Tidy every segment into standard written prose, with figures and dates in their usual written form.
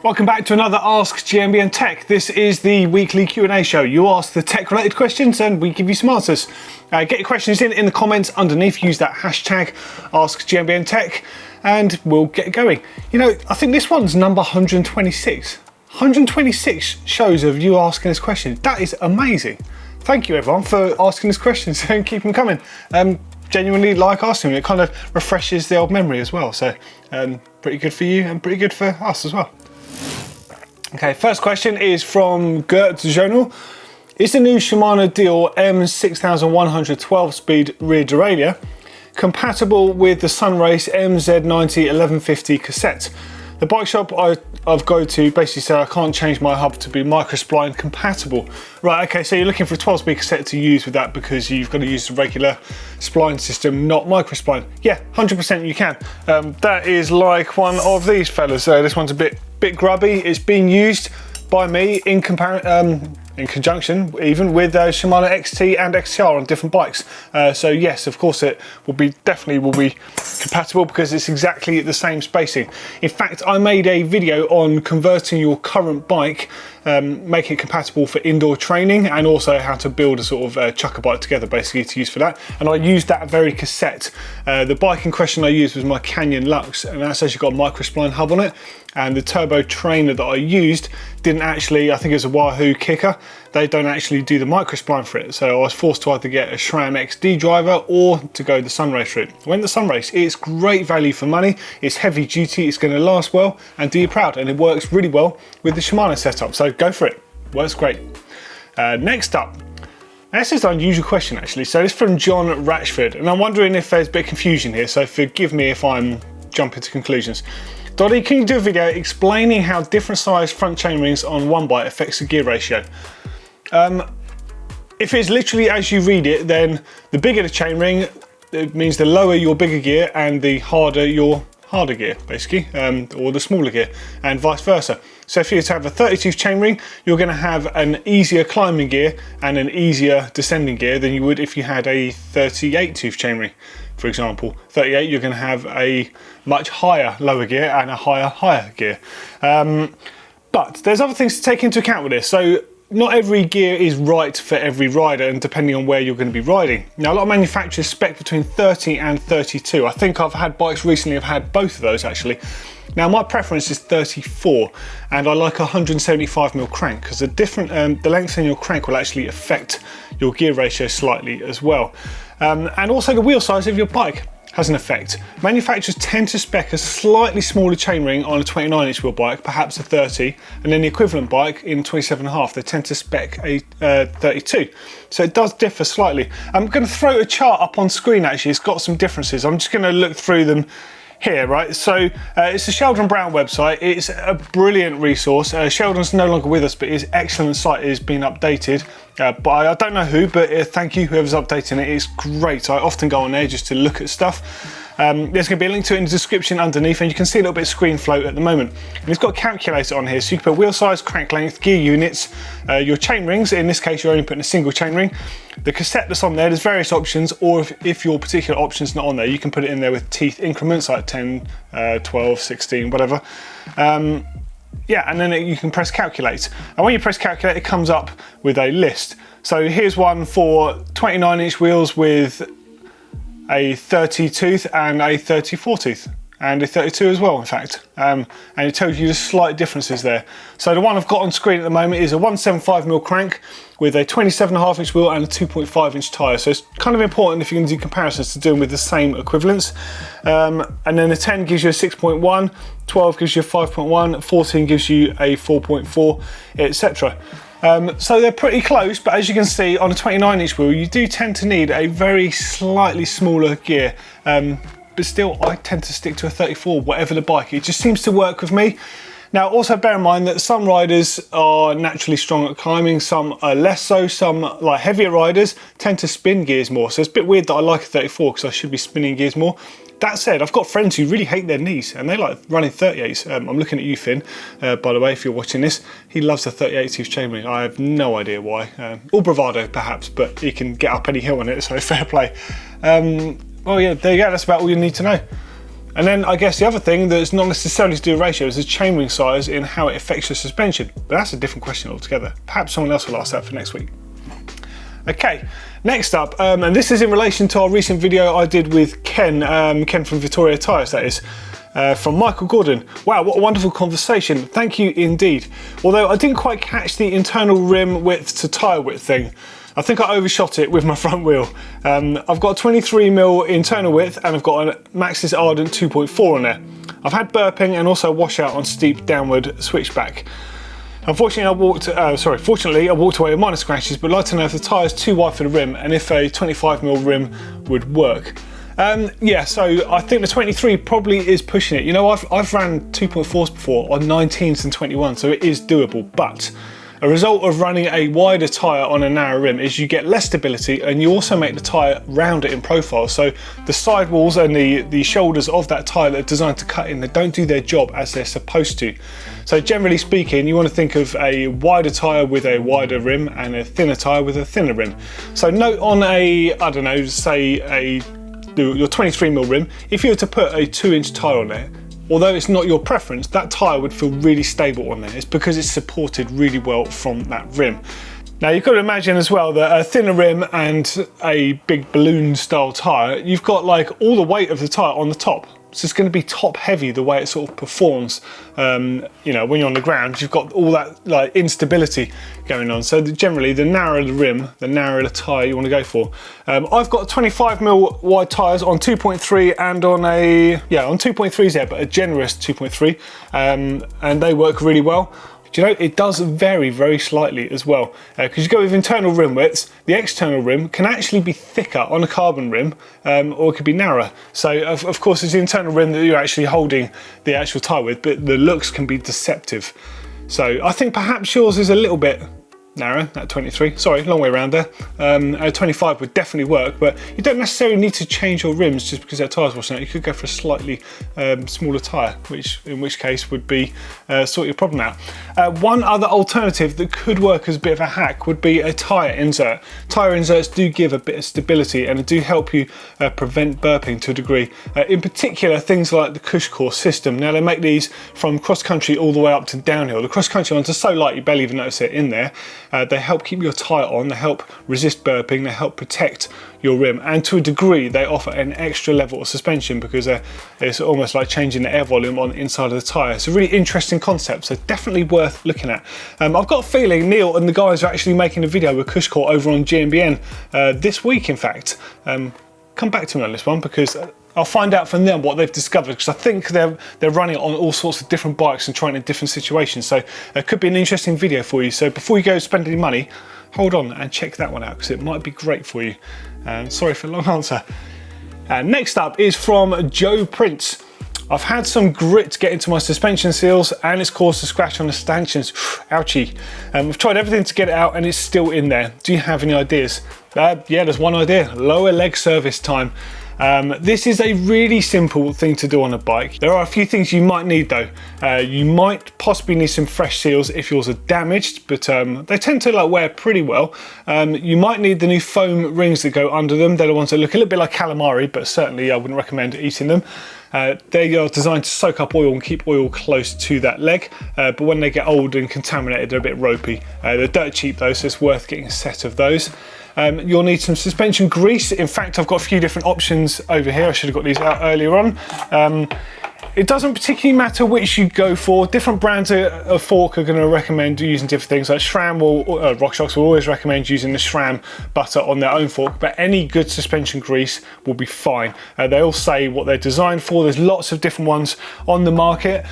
Welcome back to another Ask GMBN Tech. This is the weekly Q&A show. You ask the tech-related questions and we give you some answers. Get your questions in the comments underneath. Use that hashtag Ask GMBN Tech and we'll get going. You know, I think this one's number 126. 126 shows of you asking us questions. That is amazing. Thank you everyone for asking us questions and keep them coming. Genuinely like asking them. It kind of refreshes the old memory as well. So pretty good for you and pretty good for us as well. Okay, first question is from Gert Journal. Is the new Shimano Deal M6100 12-speed rear derailleur compatible with the Sunrace MZ90 1150 cassette? The bike shop I've go to basically said I can't change my hub to be microspline compatible. Right, okay, so you're looking for a 12-speed cassette to use with that because you've got to use the regular spline system, not microspline. Yeah, 100% you can. That is like one of these fellas. This one's a bit grubby. It's being used by me in conjunction even with Shimano XT and XTR on different bikes. So yes, of course it will be definitely compatible because it's exactly the same spacing. In fact, I made a video on converting your current bike, making it compatible for indoor training and also how to build a sort of chucker bike together basically to use for that. And I used that very cassette. The bike in question I used was my Canyon Lux and that's actually got a microspline hub on it. And the turbo trainer that I used didn't actually, I think it was a Wahoo kicker, they don't actually do the microspline for it. So I was forced to either get a SRAM XD driver or to go the Sunrace route. I went the Sunrace. It's great value for money, it's heavy duty, it's going to last well and do you proud, and it works really well with the Shimano setup, so go for it, works great. Next up, now this is an unusual question actually, so it's from John Ratchford and I'm wondering if there's a bit of confusion here, so forgive me if I'm jumping to conclusions. Dottie, can you do a video explaining how different size front chain rings on one bike affects the gear ratio? If it's literally as you read it, then the bigger the chain ring, it means the lower your bigger gear and the harder your harder gear, basically, or the smaller gear, and vice versa. So if you have a 30-tooth chainring, you're going to have an easier climbing gear and an easier descending gear than you would if you had a 38-tooth chainring. For example, 38, you're going to have a much higher lower gear and a higher gear. But there's other things to take into account with this. So not every gear is right for every rider and depending on where you're going to be riding. Now a lot of manufacturers spec between 30 and 32. I think I've had bikes recently have had both of those actually. Now my preference is 34 and I like a 175mm crank because the length in your crank will actually affect your gear ratio slightly as well. And also the wheel size of your bike has an effect. Manufacturers tend to spec a slightly smaller chainring on a 29-inch wheel bike, perhaps a 30, and then the equivalent bike in 27.5, they tend to spec a 32. So it does differ slightly. I'm going to throw a chart up on screen actually, it's got some differences. I'm just going to look through them here, right? So it's the Sheldon Brown website. It's a brilliant resource. Sheldon's no longer with us, but his excellent site is being updated by I don't know who, but thank you whoever's updating it. It's great. I often go on there just to look at stuff. There's going to be a link to it in the description underneath and you can see a little bit of screen float at the moment. And it's got a calculator on here, so you can put wheel size, crank length, gear units, your chain rings. In this case, you're only putting a single chain ring. The cassette that's on there's various options, or if your particular option's not on there, you can put it in there with teeth increments like 10, 12, 16, whatever. Yeah, and then you can press calculate. And when you press calculate, it comes up with a list. So here's one for 29-inch wheels with a 30 tooth and a 34 tooth and a 32 as well, in fact, and it tells you the slight differences there. So the one I've got on screen at the moment is a 175mm crank with a 27.5-inch wheel and a 2.5-inch tyre. So it's kind of important if you're going to do comparisons to do them with the same equivalents. And then the 10 gives you a 6.1, 12 gives you a 5.1, 14 gives you a 4.4, etc. So they're pretty close, but as you can see on a 29-inch wheel, you do tend to need a very slightly smaller gear. But still, I tend to stick to a 34, whatever the bike. It just seems to work with me. Now, also bear in mind that some riders are naturally strong at climbing, some are less so. Some, like heavier riders, tend to spin gears more. So it's a bit weird that I like a 34 because I should be spinning gears more. That said, I've got friends who really hate their knees and they like running 38s. I'm looking at you, Finn, by the way, if you're watching this. He loves the 38-tooth chainring. I have no idea why. All bravado, perhaps, but he can get up any hill on it, so fair play. Well, yeah, there you go. That's about all you need to know. And then I guess the other thing that's not necessarily to do with ratio is the chainring size in how it affects your suspension. But that's a different question altogether. Perhaps someone else will ask that for next week. Okay, next up, and this is in relation to our recent video I did with Ken, Ken from Victoria Tyres, that is. From Michael Gordon. Wow, what a wonderful conversation. Thank you indeed. Although I didn't quite catch the internal rim width to tyre width thing. I think I overshot it with my front wheel. I've got 23mm internal width and I've got a Maxxis Ardent 2.4 on there. I've had burping and also washout on steep downward switchback. Unfortunately, fortunately I walked away with minor scratches, but I'd like to know if the tyre is too wide for the rim and if a 25mm rim would work. Yeah, so I think the 23 probably is pushing it. You know, I've ran 2.4s before on 19s and 21, so it is doable, but a result of running a wider tyre on a narrow rim is you get less stability and you also make the tyre rounder in profile. So the sidewalls and the shoulders of that tyre that are designed to cut in, they don't do their job as they're supposed to. So generally speaking, you want to think of a wider tyre with a wider rim and a thinner tyre with a thinner rim. So note on a, I don't know, say your 23mm rim, if you were to put a 2-inch tyre on there, although it's not your preference, that tyre would feel really stable on there. It's because it's supported really well from that rim. Now you've got to imagine as well that a thinner rim and a big balloon style tyre, you've got like all the weight of the tyre on the top. So it's going to be top heavy the way it sort of performs, you know, when you're on the ground. You've got all that like instability going on. So generally, the narrower the rim, the narrower the tyre you want to go for. I've got 25mm wide tyres on 2.3 and on a, yeah, on 2.3s there, but a generous 2.3, and they work really well. Do you know, it does vary very slightly as well, because you go with internal rim widths, the external rim can actually be thicker on a carbon rim, or it could be narrower. So of course it's the internal rim that you're actually holding the actual tyre with, but the looks can be deceptive. So I think perhaps yours is a little bit narrow, that 23, sorry, long way around there. A 25 would definitely work, but you don't necessarily need to change your rims just because that tyre's washing out. You could go for a slightly smaller tyre, in which case would be sort your problem out. One other alternative that could work as a bit of a hack would be a tyre insert. Tyre inserts do give a bit of stability and do help you prevent burping to a degree. In particular, things like the Cushcore system. Now they make these from cross country all the way up to downhill. The cross country ones are so light you barely even notice it in there. They help keep your tyre on, they help resist burping, they help protect your rim, and to a degree they offer an extra level of suspension because it's almost like changing the air volume on the inside of the tyre. It's a really interesting concept, so definitely worth looking at. I've got a feeling Neil and the guys are actually making a video with Cushcore over on GMBN this week, in fact. Come back to me on this one because I'll find out from them what they've discovered, because I think they're running it on all sorts of different bikes and trying it in different situations. So it could be an interesting video for you. So before you go spend any money, hold on and check that one out because it might be great for you. Sorry for a long answer. Next up is from Joe Prince. I've had some grit get into my suspension seals and it's caused a scratch on the stanchions. Ouchie. I've tried everything to get it out and it's still in there. Do you have any ideas? Yeah, there's one idea. Lower leg service time. This is a really simple thing to do on a bike. There are a few things you might need though. You might possibly need some fresh seals if yours are damaged, but they tend to like wear pretty well. You might need the new foam rings that go under them. They're the ones that look a little bit like calamari, but certainly I wouldn't recommend eating them. They are designed to soak up oil and keep oil close to that leg, but when they get old and contaminated, they're a bit ropey. They're dirt cheap though, so it's worth getting a set of those. You'll need some suspension grease. In fact, I've got a few different options over here. I should have got these out earlier on. It doesn't particularly matter which you go for. Different brands of fork are going to recommend using different things. Like SRAM RockShox will always recommend using the SRAM butter on their own fork, but any good suspension grease will be fine. They all say what they're designed for. There's lots of different ones on the market,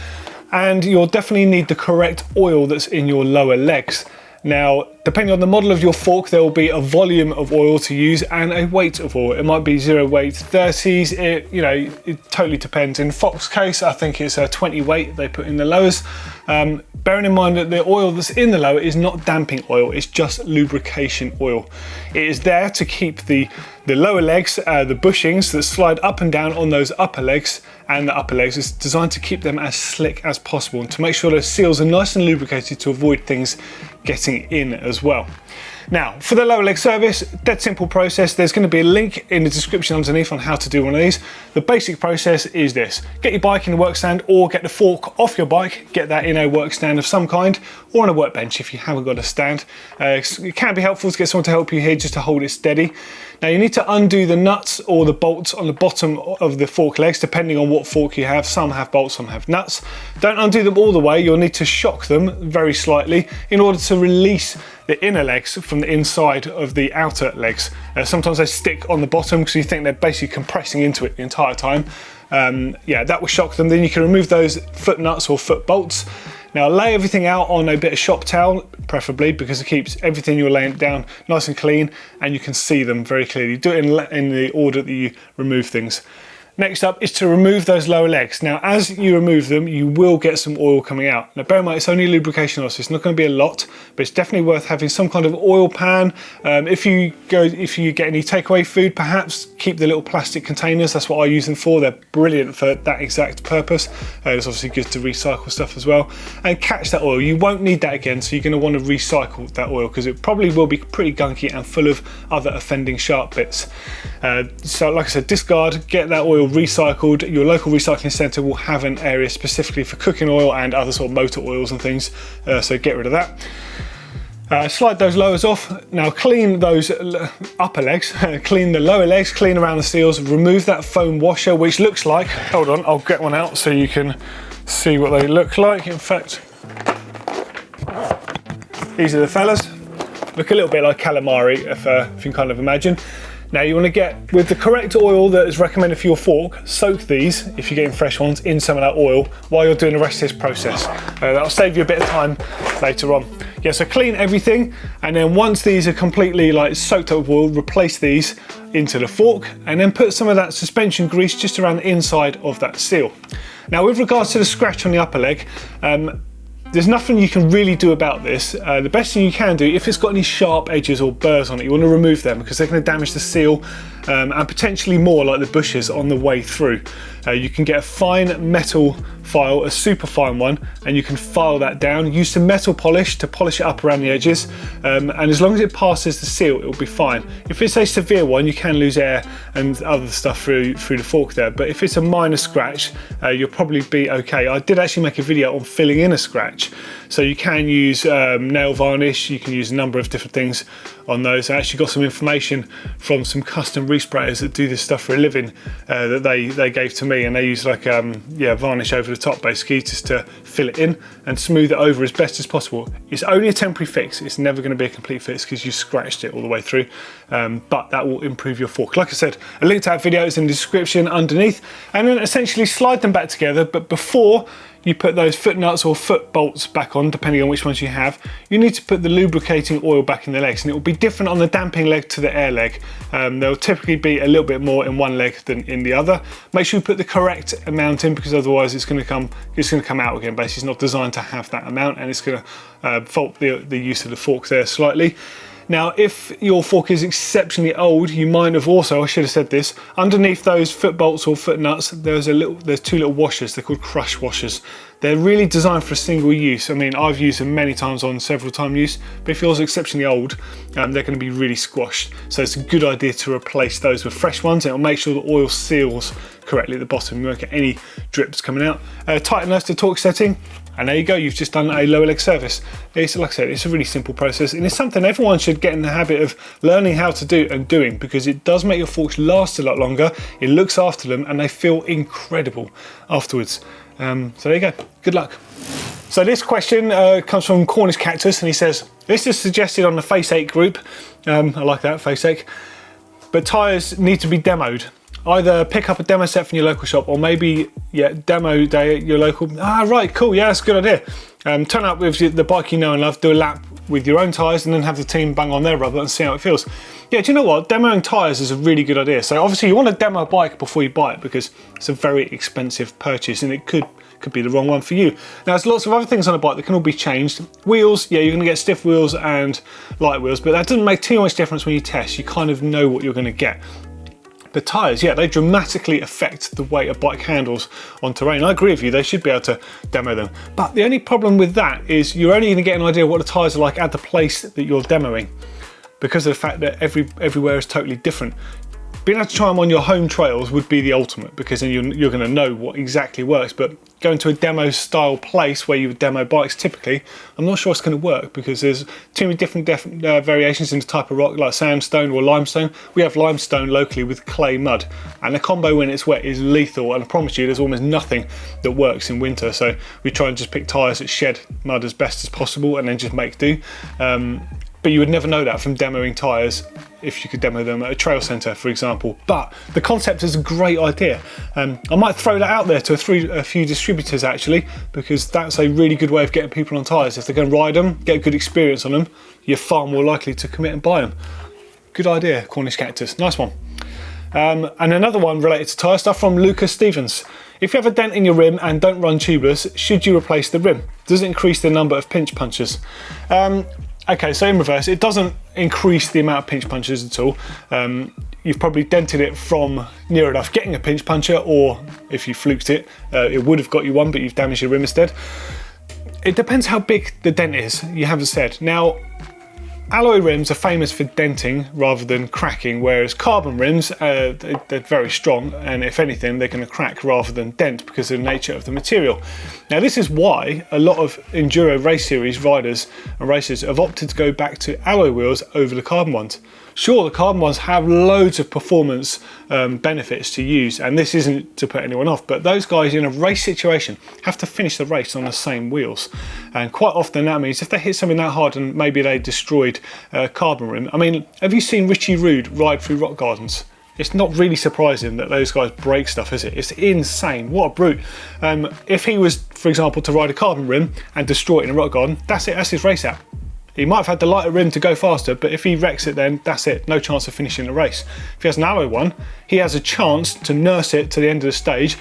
and you'll definitely need the correct oil that's in your lower legs. Now, depending on the model of your fork, there will be a volume of oil to use and a weight of oil. It might be 0 weight 30s, it totally depends. In Fox case, I think it's a 20 weight they put in the lowers. Bearing in mind that the oil that's in the lower is not damping oil, it's just lubrication oil. It is there to keep the lower legs, the bushings that slide up and down on those upper legs, and the upper legs is designed to keep them as slick as possible and to make sure those seals are nice and lubricated to avoid things getting in as well. Now, for the lower leg service, dead simple process. There's going to be a link in the description underneath on how to do one of these. The basic process is this: get your bike in the work stand, or get the fork off your bike, get that in a work stand of some kind, or on a workbench if you haven't got a stand. It can be helpful to get someone to help you here just to hold it steady. Now you need to undo the nuts or the bolts on the bottom of the fork legs, depending on what fork you have. Some have bolts, some have nuts. Don't undo them all the way. You'll need to shock them very slightly in order to release the inner legs from the inside of the outer legs. Sometimes they stick on the bottom because you think they're basically compressing into it the entire time. Yeah, that will shock them. Then you can remove those foot nuts or foot bolts. Now lay everything out on a bit of shop towel, preferably, because it keeps everything you're laying down nice and clean and you can see them very clearly. Do it in the order that you remove things. Next up is to remove those lower legs. Now, as you remove them, you will get some oil coming out. Now, bear in mind, it's only lubrication oil, so it's not going to be a lot, but it's definitely worth having some kind of oil pan. If you get any takeaway food, perhaps keep the little plastic containers. That's what I use them for. They're brilliant for that exact purpose. It's obviously good to recycle stuff as well. And catch that oil. You won't need that again, so you're going to want to recycle that oil because it probably will be pretty gunky and full of other offending sharp bits. So, like I said, discard, get that oil recycled. Your local recycling centre will have an area specifically for cooking oil and other sort of motor oils and things, so get rid of that. Slide those lowers off. Now clean those upper legs, clean the lower legs, clean around the seals, remove that foam washer, which looks like, hold on, I'll get one out so you can see what they look like. In fact, these are the fellas. Look a little bit like calamari, if you can kind of imagine. Now you want to get, with the correct oil that is recommended for your fork, soak these, if you're getting fresh ones, in some of that oil while you're doing the rest of this process. That'll save you a bit of time later on. Yeah, so clean everything, and then once these are completely like soaked up with oil, replace these into the fork, and then put some of that suspension grease just around the inside of that seal. Now with regards to the scratch on the upper leg, there's nothing you can really do about this. The best thing you can do, if it's got any sharp edges or burrs on it, you want to remove them because they're going to damage the seal and potentially more, like the bushes on the way through. You can get a fine metal file, a super fine one, and you can file that down. Use some metal polish to polish it up around the edges, and as long as it passes the seal, it will be fine. If it's a severe one, you can lose air and other stuff through the fork there, but if it's a minor scratch, you'll probably be okay. I did actually make a video on filling in a scratch, so you can use nail varnish, you can use a number of different things on those. I actually got some information from some custom resprayers that do this stuff for a living that they gave to me, and they use like varnish over the top basically just to fill it in and smooth it over as best as possible. It's only a temporary fix, it's never going to be a complete fix because you scratched it all the way through, but that will improve your fork. Like I said, a link to that video is in the description underneath, and then essentially slide them back together, but before you put those foot nuts or foot bolts back on, depending on which ones you have, you need to put the lubricating oil back in the legs, and it will be different on the damping leg to the air leg. There'll typically be a little bit more in one leg than in the other. Make sure you put the correct amount in, because otherwise it's going to come out again. Basically, it's not designed to have that amount, and it's going to fault the use of the fork there slightly. Now, if your fork is exceptionally old, you might have also, I should have said this, underneath those foot bolts or foot nuts, there's two little washers. They're called crush washers. They're really designed for a single use. I mean, I've used them many times on several time use, but if yours is exceptionally old, they're going to be really squashed. So it's a good idea to replace those with fresh ones. It'll make sure the oil seals correctly at the bottom. You won't get any drips coming out. Tighten those to torque setting. And there you go, you've just done a lower leg service. It's, like I said, it's a really simple process, and it's something everyone should get in the habit of learning how to do and doing, because it does make your forks last a lot longer, it looks after them, and they feel incredible afterwards. So there you go, good luck. So this question comes from Cornish Cactus, and he says, this is suggested on the Face Ache group. I like that, Face Ache. But tyres need to be demoed. Either pick up a demo set from your local shop, or maybe demo day at your local. Right, cool, yeah, that's a good idea. Turn up with the bike you know and love, do a lap with your own tyres, and then have the team bang on their rubber and see how it feels. Yeah, do you know what? Demoing tyres is a really good idea. So obviously you want to demo a bike before you buy it, because it's a very expensive purchase, and it could be the wrong one for you. Now, there's lots of other things on a bike that can all be changed. Wheels, yeah, you're going to get stiff wheels and light wheels, but that doesn't make too much difference when you test. You kind of know what you're going to get. The tyres, yeah, they dramatically affect the way a bike handles on terrain. I agree with you, they should be able to demo them. But the only problem with that is you're only going to get an idea of what the tyres are like at the place that you're demoing. because of the fact that everywhere is totally different. Being able to try them on your home trails would be the ultimate, because then you're going to know what exactly works. But going to a demo style place where you would demo bikes typically, I'm not sure it's going to work, because there's too many different variations in the type of rock, like sandstone or limestone. We have limestone locally with clay mud, and the combo when it's wet is lethal, and I promise you there's almost nothing that works in winter. So we try and just pick tyres that shed mud as best as possible and then just make do. But you would never know that from demoing tyres if you could demo them at a trail centre, for example. But the concept is a great idea. I might throw that out there to a few distributors actually, because that's a really good way of getting people on tyres. If they're going to ride them, get a good experience on them, you're far more likely to commit and buy them. Good idea, Cornish Cactus, nice one. And another one related to tyre stuff from Lucas Stevens. If you have a dent in your rim and don't run tubeless, should you replace the rim? Does it increase the number of pinch punches? Okay, so in reverse, it doesn't increase the amount of pinch punches at all. You've probably dented it from near enough getting a pinch puncher, or if you fluked it, it would have got you one, but you've damaged your rim instead. It depends how big the dent is, you haven't said. Now, alloy rims are famous for denting rather than cracking, whereas carbon rims, they're very strong, and if anything, they're going to crack rather than dent because of the nature of the material. Now, this is why a lot of Enduro race series riders and racers have opted to go back to alloy wheels over the carbon ones. Sure, the carbon ones have loads of performance benefits to use, and this isn't to put anyone off, but those guys in a race situation have to finish the race on the same wheels. And quite often that means if they hit something that hard and maybe they destroyed a carbon rim. I mean, have you seen Richie Rude ride through rock gardens? It's not really surprising that those guys break stuff, is it? It's insane, what a brute. If he was, for example, to ride a carbon rim and destroy it in a rock garden, that's it, that's his race out. He might have had the lighter rim to go faster, but if he wrecks it, then that's it, no chance of finishing the race. If he has an alloy one, he has a chance to nurse it to the end of the stage,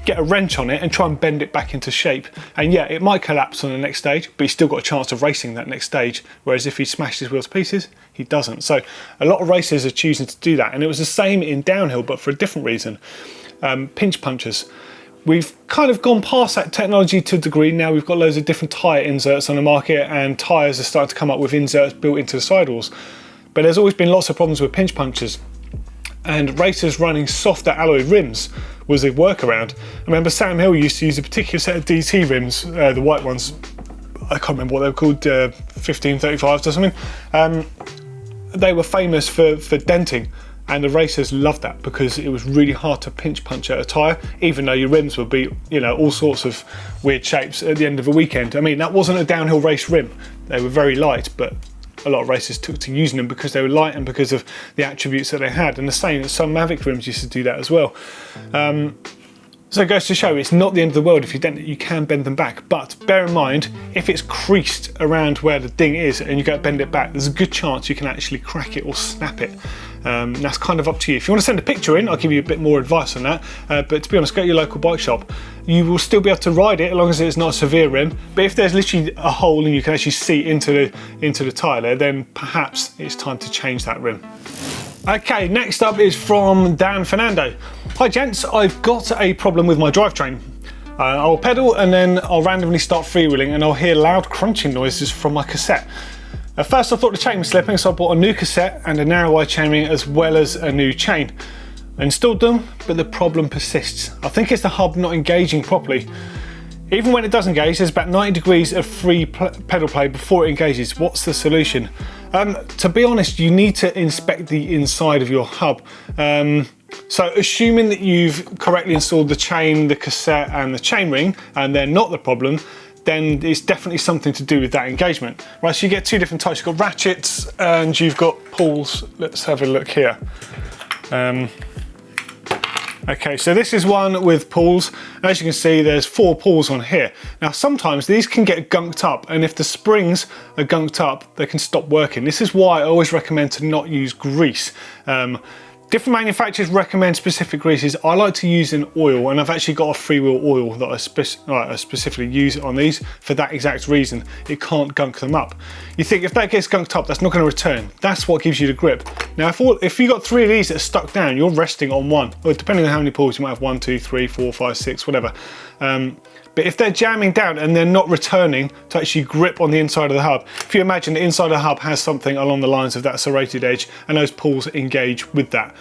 get a wrench on it and try and bend it back into shape. And yeah, it might collapse on the next stage, but he's still got a chance of racing that next stage, whereas if he smashed his wheels to pieces, he doesn't. So a lot of racers are choosing to do that, and it was the same in downhill, but for a different reason. Pinch punchers. We've kind of gone past that technology to a degree. Now we've got loads of different tyre inserts on the market, and tyres are starting to come up with inserts built into the sidewalls. But there's always been lots of problems with pinch punches, and racers running softer alloy rims was a workaround. I remember Sam Hill used to use a particular set of DT rims, the white ones. I can't remember what they were called, 1535s or something. They were famous for denting. And the racers loved that because it was really hard to pinch punch at a tyre, even though your rims would be, you know, all sorts of weird shapes at the end of a weekend. I mean, that wasn't a downhill race rim. They were very light, but a lot of racers took to using them because they were light and because of the attributes that they had. And the same, some Mavic rims used to do that as well. So it goes to show it's not the end of the world if you dent it, you can bend them back. But bear in mind, if it's creased around where the ding is and you go bend it back, there's a good chance you can actually crack it or snap it. That's kind of up to you. If you want to send a picture in, I'll give you a bit more advice on that. But to be honest, go to your local bike shop. You will still be able to ride it as long as it's not a severe rim. But if there's literally a hole and you can actually see into the tyre there, then perhaps it's time to change that rim. Okay, next up is from Dan Fernando. Hi gents, I've got a problem with my drivetrain. I'll pedal and then I'll randomly start freewheeling and I'll hear loud crunching noises from my cassette. At first I thought the chain was slipping, so I bought a new cassette and a narrow wide chainring as well as a new chain. I installed them, but the problem persists. I think it's the hub not engaging properly. Even when it does engage, there's about 90 degrees of free pedal play before it engages. What's the solution? To be honest, you need to inspect the inside of your hub. So assuming that you've correctly installed the chain, the cassette and the chainring, and they're not the problem, then it's definitely something to do with that engagement. Right, so you get two different types. You've got ratchets and you've got pulls. Let's have a look here. Okay, so this is one with pulls. As you can see, there's 4 pulls on here. Now, sometimes these can get gunked up, and if the springs are gunked up, they can stop working. This is why I always recommend to not use grease. Different manufacturers recommend specific greases. I like to use an oil, and I've actually got a freewheel oil that I specifically use on these for that exact reason. It can't gunk them up. You think if that gets gunked up, that's not going to return. That's what gives you the grip. Now, if you've got 3 of these that are stuck down, you're resting on one. Or depending on how many pulls, you might have 1, 2, 3, 4, 5, 6, whatever. But if they're jamming down and they're not returning to actually grip on the inside of the hub, if you imagine the inside of the hub has something along the lines of that serrated edge, and those pulls engage with that,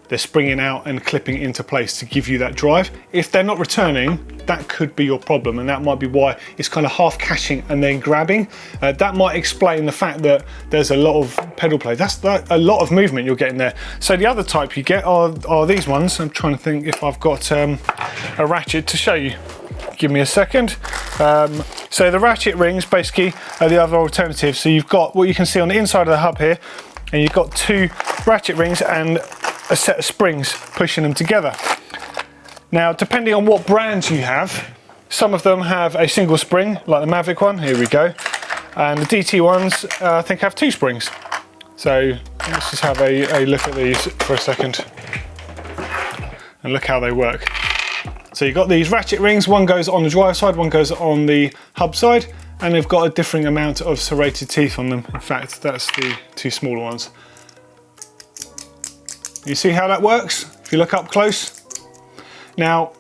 they're springing out and clipping into place to give you that drive. If they're not returning, that could be your problem, and that might be why it's kind of half catching and then grabbing. That might explain the fact that there's a lot of pedal play. That's a lot of movement you're getting there. So the other type you get are these ones. I'm trying to think if I've got a ratchet to show you. Give me a second. So the ratchet rings basically are the other alternative. So you've got what you can see on the inside of the hub here, and you've got 2 ratchet rings and a set of springs pushing them together. Now, depending on what brands you have, some of them have a single spring, like the Mavic one, here we go, and the DT ones I think have 2 springs. So let's just have a look at these for a second and look how they work. So you've got these ratchet rings, one goes on the drive side, one goes on the hub side, and they've got a differing amount of serrated teeth on them. In fact, that's the 2 smaller ones. You see how that works? If you look up close. Now,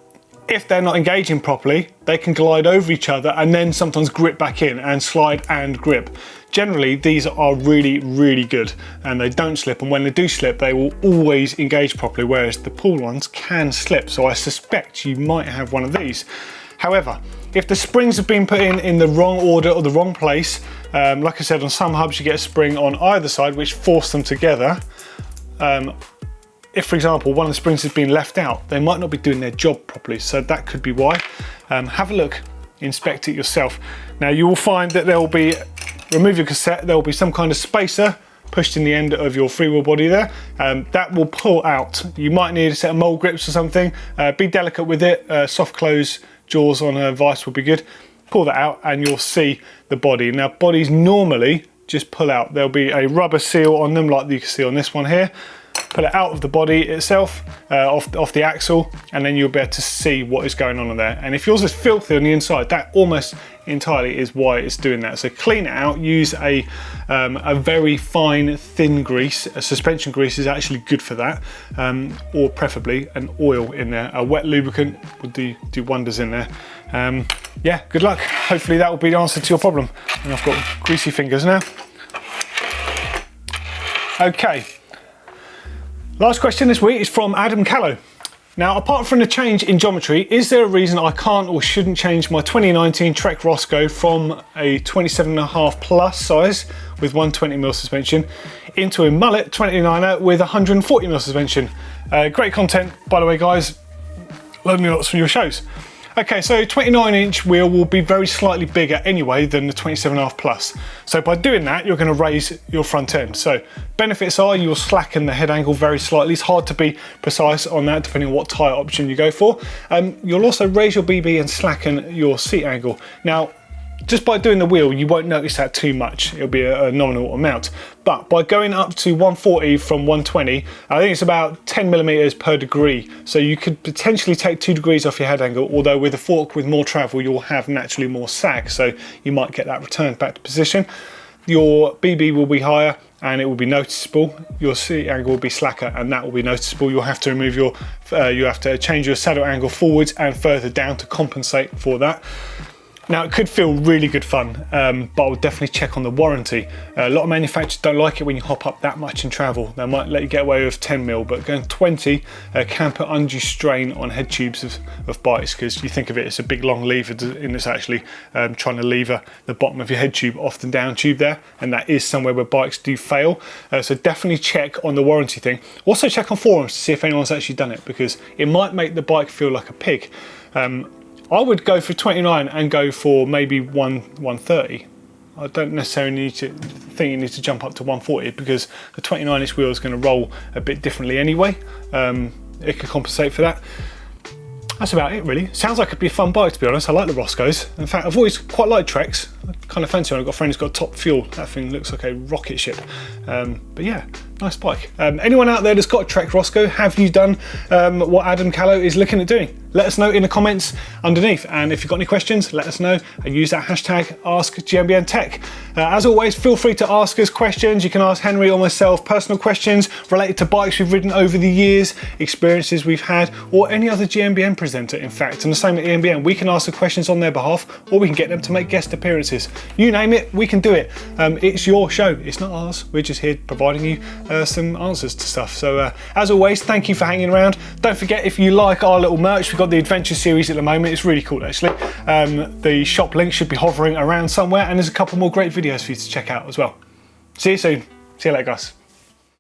if they're not engaging properly, they can glide over each other and then sometimes grip back in and slide and grip. Generally, these are really, really good and they don't slip, and when they do slip, they will always engage properly, whereas the pull ones can slip. So I suspect you might have one of these. However, if the springs have been put in the wrong order or the wrong place, like I said, on some hubs you get a spring on either side which force them together. If, for example, one of the springs has been left out, they might not be doing their job properly, so that could be why. Have a look, inspect it yourself. Now you will find that there will be, remove your cassette, there will be some kind of spacer pushed in the end of your freewheel body there. That will pull out. You might need a set of mole grips or something. Be delicate with it. Soft close jaws on a vise will be good. Pull that out and you'll see the body. Now bodies normally just pull out. There'll be a rubber seal on them like you can see on this one here. Pull it out of the body itself, off the axle, and then you'll be able to see what is going on in there. And if yours is filthy on the inside, that almost entirely is why it's doing that. So clean it out, use a very fine thin grease. A suspension grease is actually good for that, or preferably an oil in there. A wet lubricant would do wonders in there. Yeah, good luck. Hopefully that will be the answer to your problem. And I've got greasy fingers now. Okay. Last question this week is from Adam Callow. Now, apart from the change in geometry, is there a reason I can't or shouldn't change my 2019 Trek Roscoe from a 27.5 plus size with 120mm suspension into a mullet 29er with 140mm suspension? Great content, by the way, guys. Learning lots from your shows. Okay, so 29-inch wheel will be very slightly bigger anyway than the 27.5 plus. So by doing that, you're going to raise your front end. So benefits are you'll slacken the head angle very slightly. It's hard to be precise on that depending on what tyre option you go for. You'll also raise your BB and slacken your seat angle. Now, just by doing the wheel, you won't notice that too much. It'll be a nominal amount. But by going up to 140 from 120, I think it's about 10mm per degree. So you could potentially take 2 degrees off your head angle, although with a fork with more travel, you'll have naturally more sag. So you might get that returned back to position. Your BB will be higher and it will be noticeable. Your seat angle will be slacker and that will be noticeable. You'll have to remove your, you have to change your saddle angle forwards and further down to compensate for that. Now it could feel really good fun, but I would definitely check on the warranty. A lot of manufacturers don't like it when you hop up that much in travel. They might let you get away with 10mm, but going 20 can put undue strain on head tubes of bikes, because you think of it as a big long lever and it's actually trying to lever the bottom of your head tube off the down tube there, and that is somewhere where bikes do fail. So definitely check on the warranty thing. Also check on forums to see if anyone's actually done it, because it might make the bike feel like a pig. I would go for 29 and go for maybe 130. I don't necessarily think you need to jump up to 140, because the 29-inch wheel is going to roll a bit differently anyway. It could compensate for that. That's about it really. Sounds like it'd be a fun bike, to be honest. I like the Roscoes. In fact, I've always quite liked Treks. I kind of fancy one. I've got a friend who's got top fuel. That thing looks like a rocket ship. But yeah, nice bike. Anyone out there that's got a Trek Roscoe, have you done what Adam Callow is looking at doing? Let us know in the comments underneath, and if you've got any questions, let us know and use that hashtag Ask GMBN Tech. As always, feel free to ask us questions. You can ask Henry or myself personal questions related to bikes we've ridden over the years, experiences we've had, or any other GMBN presenter, in fact. And the same at EMBN, we can ask the questions on their behalf, or we can get them to make guest appearances. You name it, we can do it. It's your show, it's not ours. We're just here providing you some answers to stuff. So as always, thank you for hanging around. Don't forget, if you like our little merch, we've got the Adventure series at the moment. It's really cool, actually. The shop link should be hovering around somewhere, and there's a couple more great videos for you to check out as well. See you soon. See you later, guys.